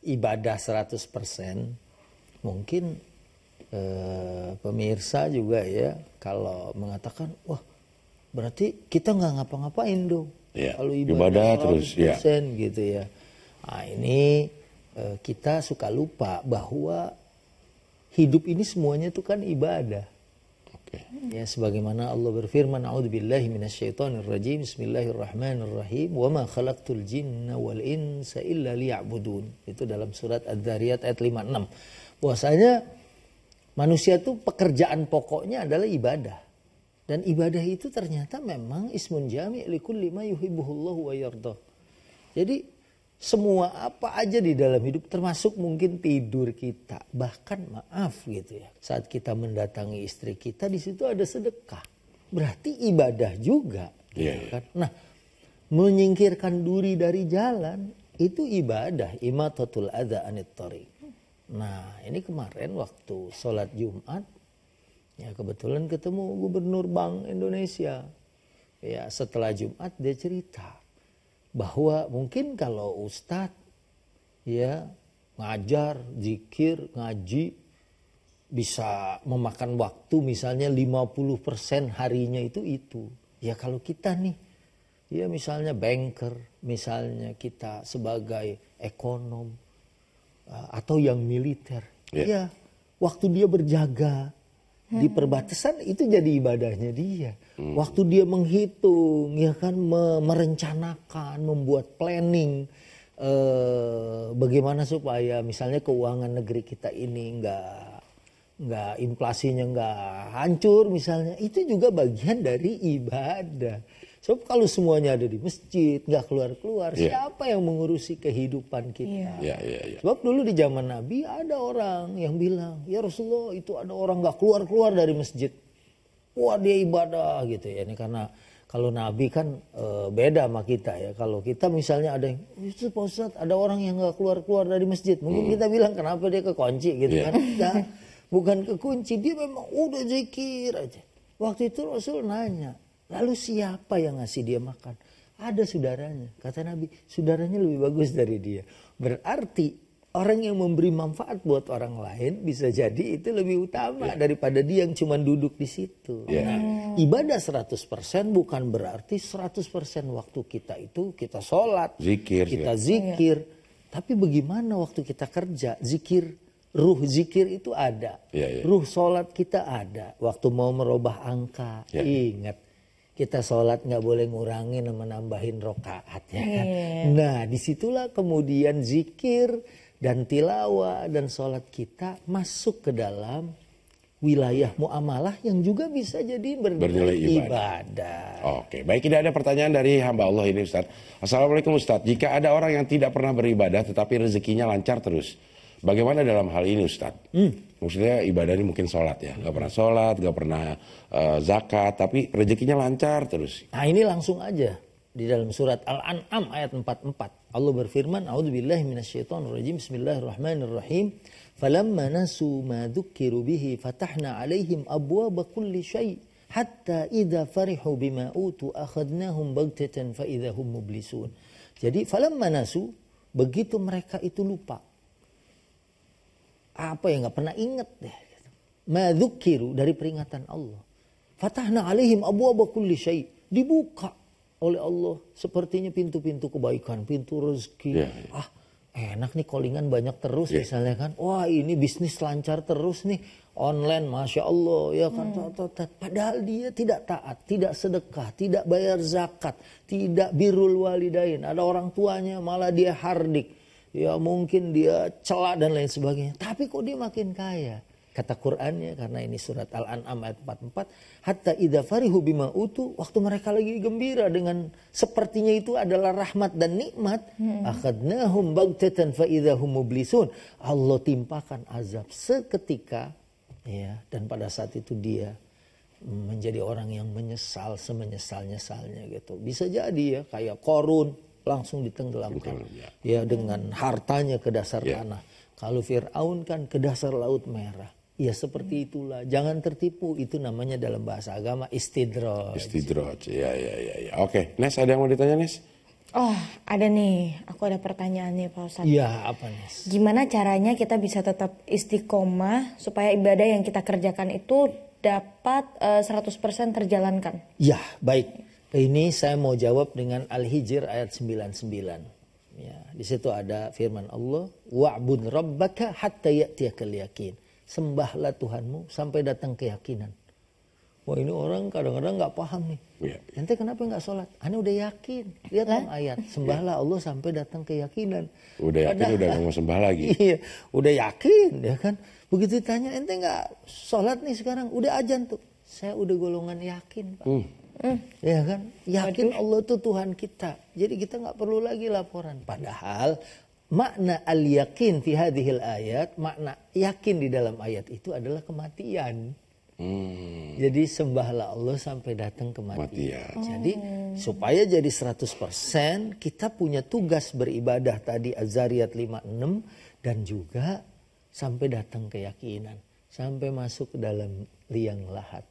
ibadah 100%, mungkin pemirsa juga ya kalau mengatakan, wah berarti kita nggak ngapa-ngapain dong. Ya, Kalau ibadah 100% terus ya. gitu ya. Nah ini kita suka lupa bahwa hidup ini semuanya itu kan ibadah. Ya sebagaimana Allah berfirman, a'udzubillahi minasyaitonirrajim, bismillahirrahmanirrahim, wa ma khalaqtul jinna wal insa illa liya'budun. Itu dalam surat Adz-Dzariyat ayat 56. Bahwasanya manusia itu pekerjaan pokoknya adalah ibadah. Dan ibadah itu ternyata memang ismun jami' likulli ma yuhibbuhullahu wa yardah. Jadi semua apa aja di dalam hidup, termasuk mungkin tidur kita, bahkan maaf gitu ya, saat kita mendatangi istri kita, di situ ada sedekah, berarti ibadah juga, gitu kan? Nah, menyingkirkan duri dari jalan itu ibadah, imatatul adza anit thariq. Nah, ini kemarin waktu sholat Jumat, ya kebetulan ketemu Gubernur Bank Indonesia. Ya setelah Jumat dia cerita bahwa mungkin kalau ustadz ya ngajar, zikir, ngaji bisa memakan waktu misalnya 50% harinya itu. Ya kalau kita nih ya misalnya banker, misalnya kita sebagai ekonom atau yang militer, ya waktu dia berjaga di perbatasan itu jadi ibadahnya dia. Waktu dia menghitung, ya kan, merencanakan, membuat planning, bagaimana supaya misalnya keuangan negeri kita ini nggak inflasinya nggak hancur misalnya, itu juga bagian dari ibadah. Sebab kalau semuanya ada di masjid, nggak keluar-keluar, siapa yang mengurusi kehidupan kita? Sebab dulu di zaman Nabi ada orang yang bilang, ya Rasulullah itu ada orang nggak keluar-keluar dari masjid. Wah dia ibadah gitu ya. Ini karena kalau Nabi kan beda sama kita ya. Kalau kita misalnya ada yang, itu Pak Ustadz ada orang yang nggak keluar-keluar dari masjid. Mungkin kita bilang kenapa dia kekunci gitu kan. Enggak, bukan kekunci, dia memang udah zikir aja. Waktu itu Rasul nanya, lalu siapa yang ngasih dia makan? Ada saudaranya. Kata Nabi, saudaranya lebih bagus dari dia. Berarti orang yang memberi manfaat buat orang lain bisa jadi itu lebih utama daripada dia yang cuma duduk di situ. Nah, ibadah 100% bukan berarti 100% waktu kita itu kita sholat, zikir, kita zikir. Tapi bagaimana waktu kita kerja, zikir, ruh zikir itu ada. Ruh sholat kita ada. Waktu mau merubah angka, ingat. Kita sholat nggak boleh ngurangin sama nambahin rokaat ya kan. Nah disitulah kemudian zikir dan tilawah dan sholat kita masuk ke dalam wilayah muamalah yang juga bisa jadi bernilai ibadah. Oke, baik, tidak ada pertanyaan dari hamba Allah ini Ustadz. Assalamualaikum Ustadz, jika ada orang yang tidak pernah beribadah tetapi rezekinya lancar terus, bagaimana dalam hal ini Ustadz? Maksudnya ibadah ini mungkin sholat ya, nggak pernah sholat, nggak pernah zakat, tapi rezekinya lancar terus. Nah ini langsung aja di dalam surat Al-An'am ayat 44. Allah berfirman, a'udzubillahi minasyaitonirrajim, bismillahirrahmanirrahim. Falamma nasu ma dzukkiru bihi fatahna 'alaihim abwaaba kulli syai' hatta idza farihu bima utu akhadnahum baghtatan fa idza hum mublisun. Jadi falamma nasu, begitu mereka itu lupa. Apa yang nggak pernah ingat deh. Ma dzukkiru, dari peringatan Allah. Fatahna 'alaihim abwaaba kulli syai', dibuka oleh Allah sepertinya pintu-pintu kebaikan, pintu rezeki. Enak nih, callingan banyak terus misalnya kan. Wah ini bisnis lancar terus nih, online Masya Allah ya kan. Padahal dia tidak taat, tidak sedekah, tidak bayar zakat, tidak birrul walidain. Ada orang tuanya malah dia hardik. Ya mungkin dia celak dan lain sebagainya. Tapi kok dia makin kaya? Kata Qur'annya, karena ini surat Al-An'am ayat 44, hatta idza farihu bima utu, waktu mereka lagi gembira dengan sepertinya itu adalah rahmat dan nikmat, akhadnahum baghtatan fa idza hum mublisun. Allah timpakan azab seketika ya, dan pada saat itu dia menjadi orang yang menyesal semenyesal-nyesalnya gitu. Bisa jadi ya kayak Qarun langsung ditenggelamkan ya dengan hartanya ke dasar tanah. Kalau Fir'aun kan ke dasar Laut Merah. Ya seperti itulah, jangan tertipu, itu namanya dalam bahasa agama istidraj. Ya. Oke, Nes ada yang mau ditanya Nes? Oh, ada nih. Aku ada pertanyaan nih Pak Ustadz. Iya, apa nih? Gimana caranya kita bisa tetap istiqomah supaya ibadah yang kita kerjakan itu dapat 100% terjalankan? Ya, baik. Ini saya mau jawab dengan Al-Hijr ayat 99. Ya, di situ ada firman Allah, wa'bud rabbaka hatta ya'tiyakal yakin. Sembahlah Tuhanmu sampai datang keyakinan. Wah, ini orang kadang-kadang nggak paham nih. Ya. Ente kenapa nggak sholat? Ane udah yakin. Lihat dong ayat. Sembahlah Allah sampai datang keyakinan. Udah yakin, udah nggak mau sembah lagi. Iya, udah yakin ya kan. Begitu ditanya, ente nggak sholat nih sekarang? Udah ajan tuh. Saya udah golongan yakin, Pak. Ya kan, yakin Allah itu Tuhan kita. Jadi kita nggak perlu lagi laporan. Padahal makna al-yakin fi hadhil ayat, makna yakin di dalam ayat itu adalah kematian. Jadi sembahlah Allah sampai datang kematian. Jadi supaya jadi 100% kita punya tugas beribadah tadi Az-Zariyat 56 dan juga sampai datang keyakinan, sampai masuk ke dalam liang lahat.